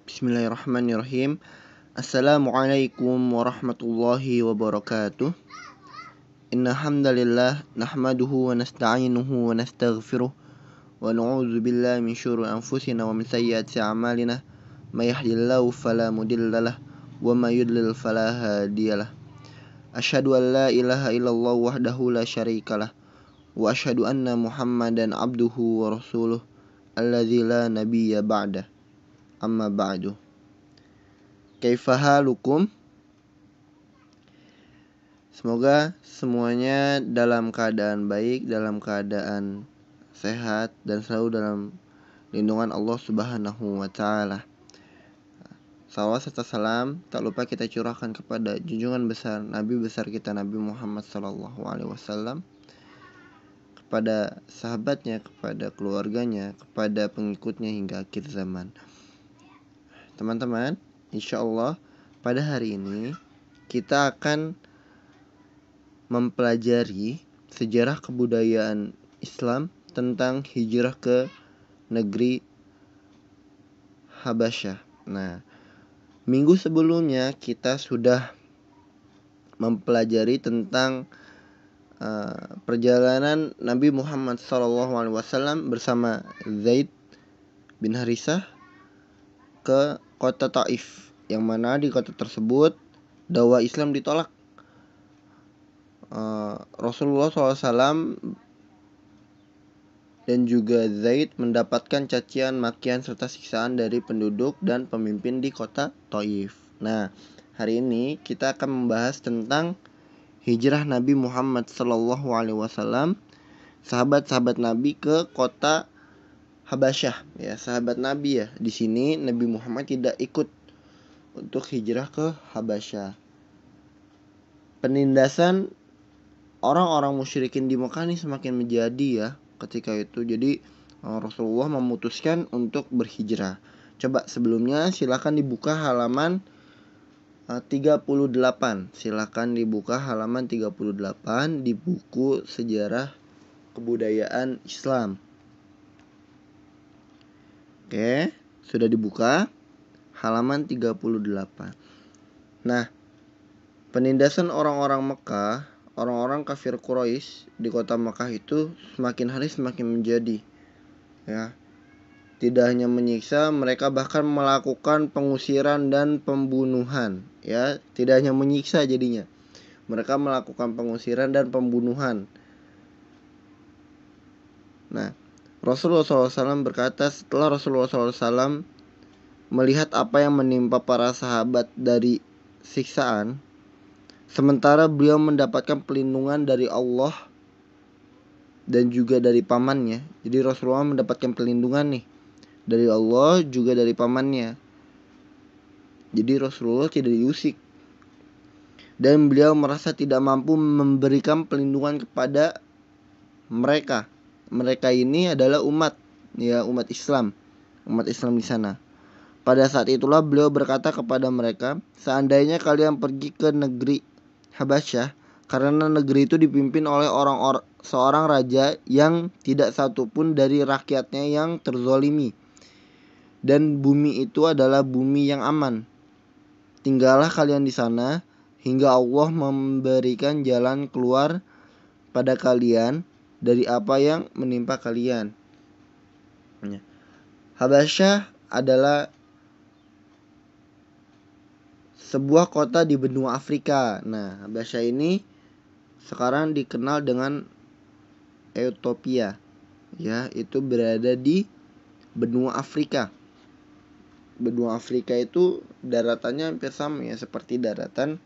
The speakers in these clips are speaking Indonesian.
Bismillahirrahmanirrahim. Assalamualaikum warahmatullahi wabarakatuh. Inna hamdalillah nahmaduhu wa nasta'inuhu wa nastaghfiruh wa na'udzu billahi min syururi anfusina wa min sayyiati a'malina. May yahdihillahu fala mudhillalah wa may yudlil fala hadiyalah. Asyhadu an la ilaha illallah wahdahu la syarikalah wa asyhadu anna Muhammadan abduhu wa rasuluh alladzi la nabiyya ba'dah. Amma ba'du. Kaifa halukum? Semoga semuanya dalam keadaan baik, dalam keadaan sehat, dan selalu dalam lindungan Allah Subhanahu wa Ta'ala. Salawat serta salam tak lupa kita curahkan kepada junjungan besar Nabi besar kita, Nabi Muhammad SAW, kepada sahabatnya, kepada keluarganya, kepada pengikutnya hingga akhir zaman. Teman-teman, insya Allah pada hari ini kita akan mempelajari sejarah kebudayaan Islam tentang hijrah ke negeri Habasyah. Nah, minggu sebelumnya kita sudah mempelajari tentang perjalanan Nabi Muhammad SAW bersama Zaid bin Harithah ke kota Taif, yang mana di kota tersebut dakwah Islam ditolak. Rasulullah SAW dan juga Zaid mendapatkan cacian, makian, serta siksaan dari penduduk dan pemimpin di kota Taif. Nah, hari ini kita akan membahas tentang hijrah Nabi Muhammad SAW, sahabat-sahabat Nabi ke kota Habasyah, ya, sahabat Nabi ya. Di sini Nabi Muhammad tidak ikut untuk hijrah ke Habasyah. Penindasan orang-orang musyrikin di Mekah ini semakin menjadi ya ketika itu. Jadi Rasulullah memutuskan untuk berhijrah. Coba sebelumnya silakan dibuka halaman 38. Silakan dibuka halaman 38 di buku Sejarah Kebudayaan Islam. Oke, sudah dibuka halaman 38. Nah, penindasan orang-orang Mekah, orang-orang kafir Quraisy di kota Mekah itu semakin hari semakin menjadi, ya. Tidak hanya menyiksa, mereka bahkan melakukan pengusiran dan pembunuhan, ya. Tidak hanya menyiksa jadinya. Mereka melakukan pengusiran dan pembunuhan. Nah, Rasulullah SAW berkata, setelah Rasulullah SAW melihat apa yang menimpa para sahabat dari siksaan, sementara beliau mendapatkan perlindungan dari Allah dan juga dari pamannya. Jadi Rasulullah mendapatkan perlindungan nih dari Allah juga dari pamannya. Jadi Rasulullah tidak diusik. Dan beliau merasa tidak mampu memberikan perlindungan kepada mereka. Mereka ini adalah umat, ya, umat Islam di sana. Pada saat itulah beliau berkata kepada mereka, seandainya kalian pergi ke negeri Habasyah, karena negeri itu dipimpin oleh seorang raja yang tidak satupun dari rakyatnya yang terzolimi, dan bumi itu adalah bumi yang aman. Tinggallah kalian di sana hingga Allah memberikan jalan keluar pada kalian dari apa yang menimpa kalian. Habasyah adalah sebuah kota di benua Afrika. Nah, Habasyah ini sekarang dikenal dengan Ethiopia, ya, itu berada di benua Afrika. Benua Afrika itu daratannya hampir sama ya seperti daratan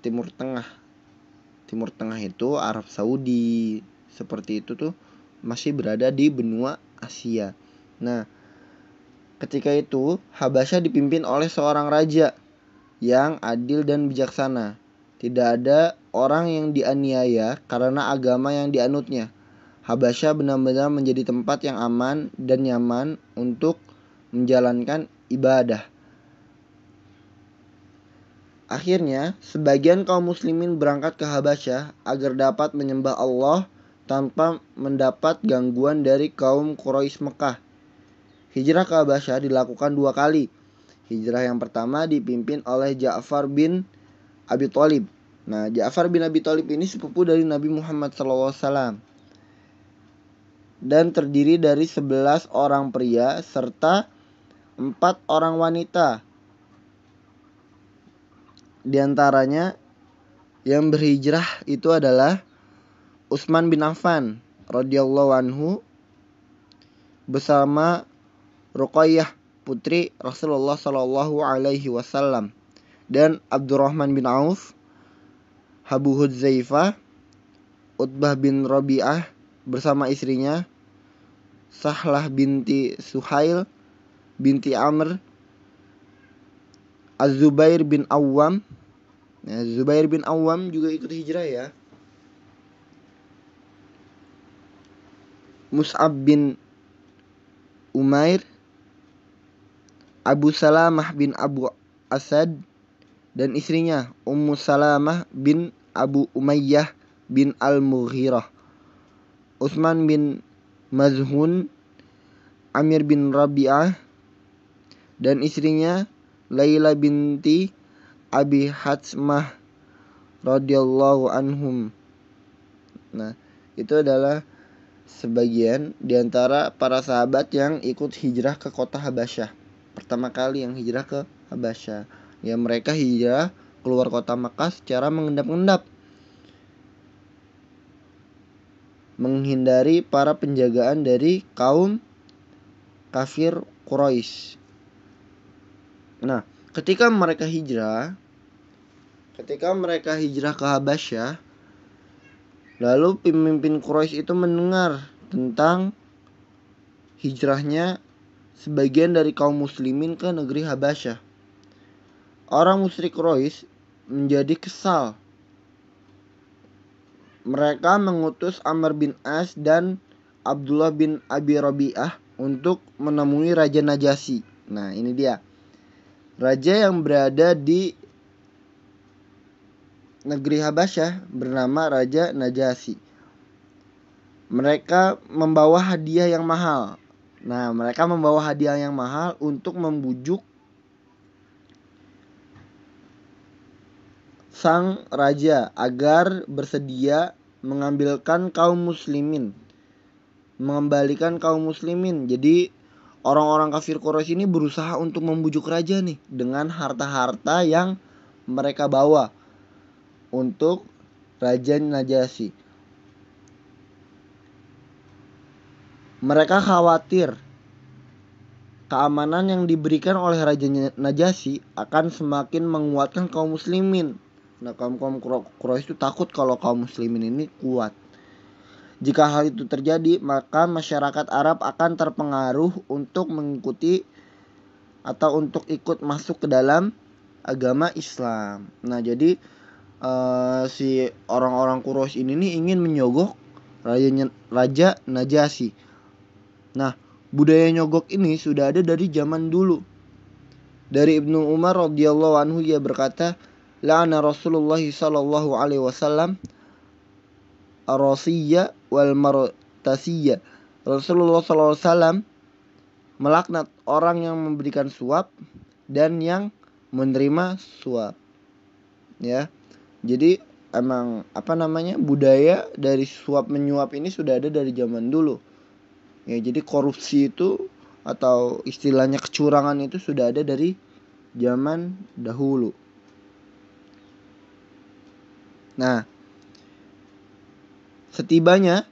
Timur Tengah. Timur Tengah itu Arab Saudi, seperti itu tuh masih berada di benua Asia. Nah, ketika itu Habasyah dipimpin oleh seorang raja yang adil dan bijaksana. Tidak ada orang yang dianiaya karena agama yang dianutnya. Habasyah benar-benar menjadi tempat yang aman dan nyaman untuk menjalankan ibadah. Akhirnya, sebagian kaum muslimin berangkat ke Habasyah agar dapat menyembah Allah tanpa mendapat gangguan dari kaum Quraisy Mekah. Hijrah ke Habasyah dilakukan 2 kali. Hijrah yang pertama dipimpin oleh Ja'far bin Abi Thalib. Nah, Ja'far bin Abi Thalib ini sepupu dari Nabi Muhammad SAW dan terdiri dari 11 orang pria serta 4 orang wanita. Di antaranya yang berhijrah itu adalah Utsman bin Affan radhiyallahu anhu bersama Ruqayyah putri Rasulullah sallallahu alaihi wasallam dan Abdurrahman bin Auf, Abu Hudzaifah, Utbah bin Rabi'ah bersama istrinya Sahlah binti Suhail binti Amr, Az-Zubair bin Awwam. Nah, Zubair bin Awwam juga ikut hijrah ya. Mus'ab bin Umair, Abu Salamah bin Abu Asad dan istrinya Ummu Salamah bin Abu Umayyah bin Al-Mughirah, Utsman bin Mazhun, Amir bin Rabi'ah dan istrinya Laila binti Abi Hatsmah radhiyallahu anhum. Nah, itu adalah sebagian di antara para sahabat yang ikut hijrah ke kota Habasyah. Pertama kali yang hijrah ke Habasyah. Ya, mereka hijrah keluar kota Makkah secara mengendap-endap, menghindari para penjagaan dari kaum kafir Quraisy. Nah, ketika mereka hijrah ke Habasyah, lalu pemimpin Quraisy itu mendengar tentang hijrahnya sebagian dari kaum muslimin ke negeri Habasyah. Orang musyrik Quraisy menjadi kesal. Mereka mengutus Amr bin As dan Abdullah bin Abi Rabi'ah untuk menemui Raja Najasyi. Nah, ini dia. Raja yang berada di negeri Habasyah bernama Raja Najasyi. Mereka membawa hadiah yang mahal. Nah, mereka membawa hadiah yang mahal untuk membujuk sang raja agar bersedia mengembalikan kaum muslimin. Jadi orang-orang kafir Quraisy ini berusaha untuk membujuk raja nih dengan harta-harta yang mereka bawa untuk Raja Najasyi. Mereka khawatir keamanan yang diberikan oleh Raja Najasyi akan semakin menguatkan kaum muslimin. Nah, kaum Quraisy itu takut kalau kaum muslimin ini kuat. Jika hal itu terjadi, maka masyarakat Arab akan terpengaruh untuk mengikuti atau untuk ikut masuk ke dalam agama Islam. Nah, jadi si orang-orang Quraisy ini nih ingin menyogok Raja Najasyi. Nah, budaya nyogok ini sudah ada dari zaman dulu. Dari Ibnu Umar radhiyallahu anhu, ia berkata, "La'ana Rasulullah sallallahu alaihi wasallam ar-rasiyya wal martasiyya." Rasulullah sallallahu alaihi wasallam melaknat orang yang memberikan suap dan yang menerima suap. Ya. Jadi emang budaya dari suap menyuap ini sudah ada dari zaman dulu. Ya, jadi korupsi itu atau istilahnya kecurangan itu sudah ada dari zaman dahulu. Nah, setibanya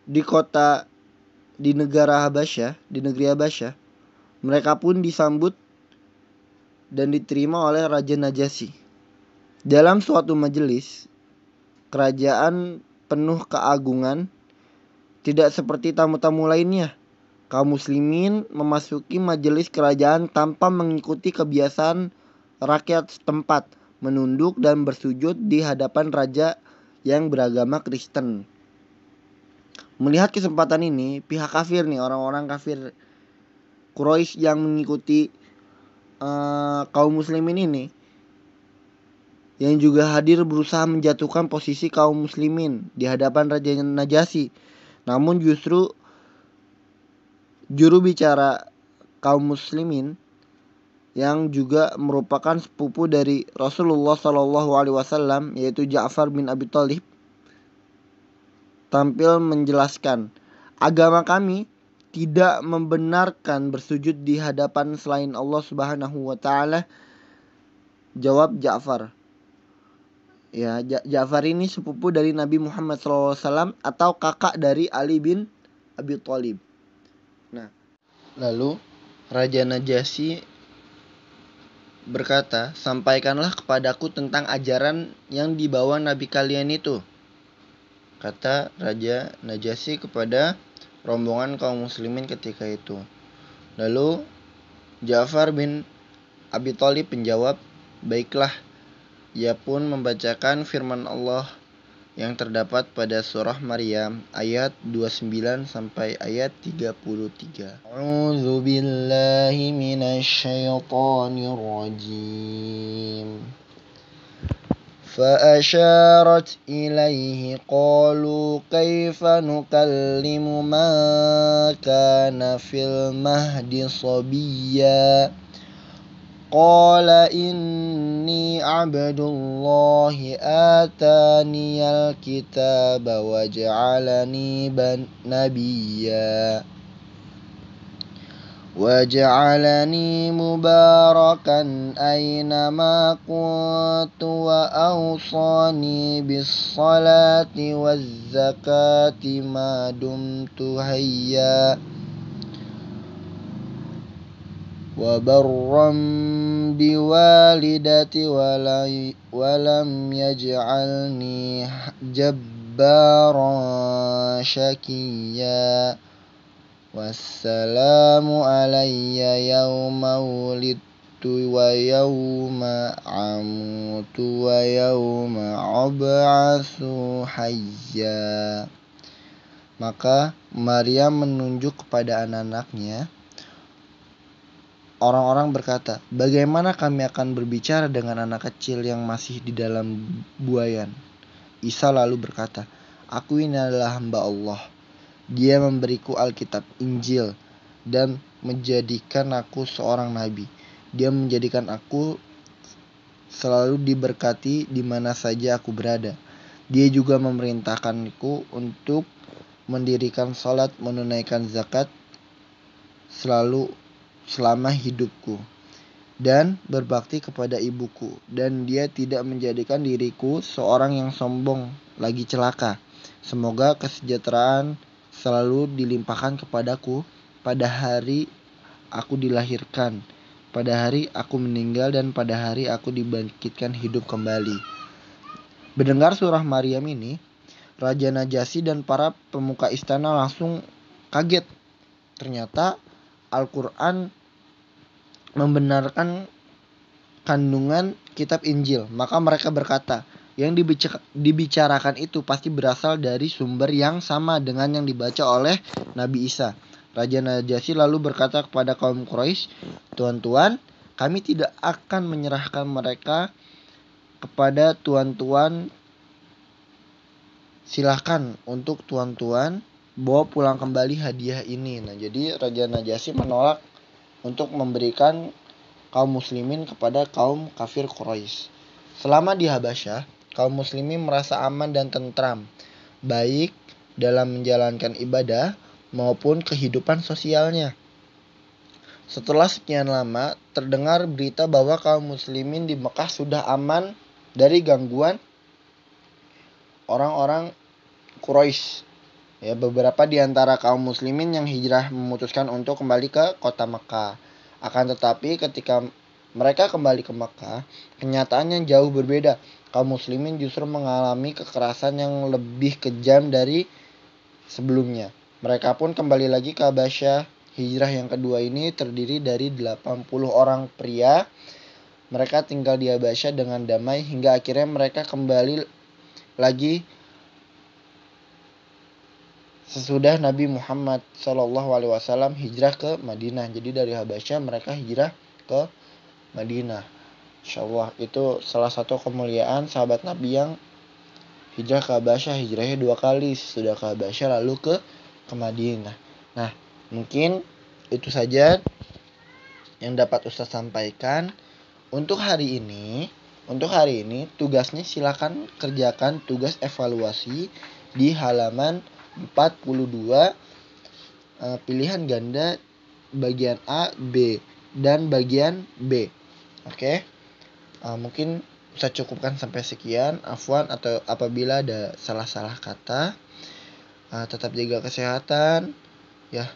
di negeri Habasyah, mereka pun disambut dan diterima oleh Raja Najasyi. Dalam suatu majelis kerajaan penuh keagungan, tidak seperti tamu-tamu lainnya. Kaum muslimin memasuki majelis kerajaan tanpa mengikuti kebiasaan rakyat setempat, menunduk dan bersujud di hadapan raja yang beragama Kristen. Melihat kesempatan ini, pihak kafir nih, orang-orang kafir Quraisy yang mengikuti kaum muslimin ini, yang juga hadir berusaha menjatuhkan posisi kaum muslimin di hadapan Raja Najasyi. Namun justru juru bicara kaum muslimin yang juga merupakan sepupu dari Rasulullah SAW, yaitu Ja'far bin Abi Thalib, tampil menjelaskan, agama kami tidak membenarkan bersujud di hadapan selain Allah Subhanahu wa taala. Jawab Ja'far. Ya, Ja'far ini sepupu dari Nabi Muhammad SAW atau kakak dari Ali bin Abi Thalib. Nah, lalu Raja Najasyi berkata, sampaikanlah kepadaku tentang ajaran yang dibawa Nabi kalian itu. Kata Raja Najasyi kepada rombongan kaum muslimin ketika itu. Lalu Ja'far bin Abi Thalib menjawab, baiklah. Ia pun membacakan firman Allah yang terdapat pada surah Maryam ayat 29 sampai ayat 33. A'udzu billahi minasy syaithanir rajim. فأشارت إليه قالوا كيف نكلم من كان في المهد صبيا قال إني عبد الله آتاني الكتاب وجعلني مباركا أينما كنت وأوصاني بالصلاة والزكاة ما دمت حيا وبرا بوالدتي ولم يجعلني جبارا شقيا والسلام علي يوم ولدت ويوم أموت ويوم أبعث حيا. Maka Maryam menunjuk kepada anak-anaknya. Orang-orang berkata, bagaimana kami akan berbicara dengan anak kecil yang masih di dalam buayan? Isa lalu berkata, aku ini adalah hamba Allah. Dia memberiku Alkitab, Injil, dan menjadikan aku seorang nabi. Dia menjadikan aku selalu diberkati di mana saja aku berada. Dia juga memerintahkanku untuk mendirikan salat, menunaikan zakat selama hidupku, dan berbakti kepada ibuku. Dan dia tidak menjadikan diriku seorang yang sombong lagi celaka. Semoga kesejahteraan selalu dilimpahkan kepadaku pada hari aku dilahirkan, pada hari aku meninggal, dan pada hari aku dibangkitkan hidup kembali. Mendengar surah Maryam ini, Raja Najasyi dan para pemuka istana langsung kaget. Ternyata Al-Quran membenarkan kandungan kitab Injil. Maka mereka berkata, yang dibicarakan itu pasti berasal dari sumber yang sama dengan yang dibaca oleh Nabi Isa. Raja Najasyi lalu berkata kepada kaum Quraisy, tuan-tuan, kami tidak akan menyerahkan mereka kepada tuan-tuan. Silahkan untuk tuan-tuan bawa pulang kembali hadiah ini. Nah, jadi Raja Najasyi menolak untuk memberikan kaum muslimin kepada kaum kafir Quraisy. Selama di Habasyah, kaum muslimin merasa aman dan tentram, baik dalam menjalankan ibadah maupun kehidupan sosialnya. Setelah sekian lama, terdengar berita bahwa kaum muslimin di Mekah sudah aman dari gangguan orang-orang Quraisy. Ya, beberapa di antara kaum muslimin yang hijrah memutuskan untuk kembali ke kota Mekah. Akan tetapi ketika mereka kembali ke Mekah, kenyataannya jauh berbeda. Kaum muslimin justru mengalami kekerasan yang lebih kejam dari sebelumnya. Mereka pun kembali lagi ke Habasyah. Hijrah yang kedua ini terdiri dari 80 orang pria. Mereka tinggal di Habasyah dengan damai hingga akhirnya mereka kembali lagi sesudah Nabi Muhammad SAW hijrah ke Madinah. Jadi dari Habasyah mereka hijrah ke Madinah. Insyaallah itu salah satu kemuliaan sahabat Nabi yang hijrah ke Habasyah. Hijrahnya 2 kali, sudah ke Habasyah lalu ke Madinah. Nah, mungkin itu saja yang dapat Ustaz sampaikan untuk hari ini. Tugasnya silakan kerjakan tugas evaluasi di halaman 42, pilihan ganda bagian A, B, dan bagian B. Oke. Mungkin saya cukupkan sampai sekian. Afwan atau apabila ada salah-salah kata. Tetap jaga kesehatan ya.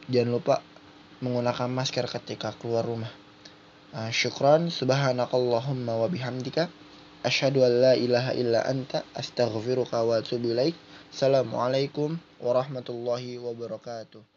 Jangan lupa menggunakan masker ketika keluar rumah. Syukran, subhanakallahumma wa bihamdika asyhadu an la ilaha illa anta astaghfiruka wa atubu ilaik. Assalamualaikum warahmatullahi wabarakatuh.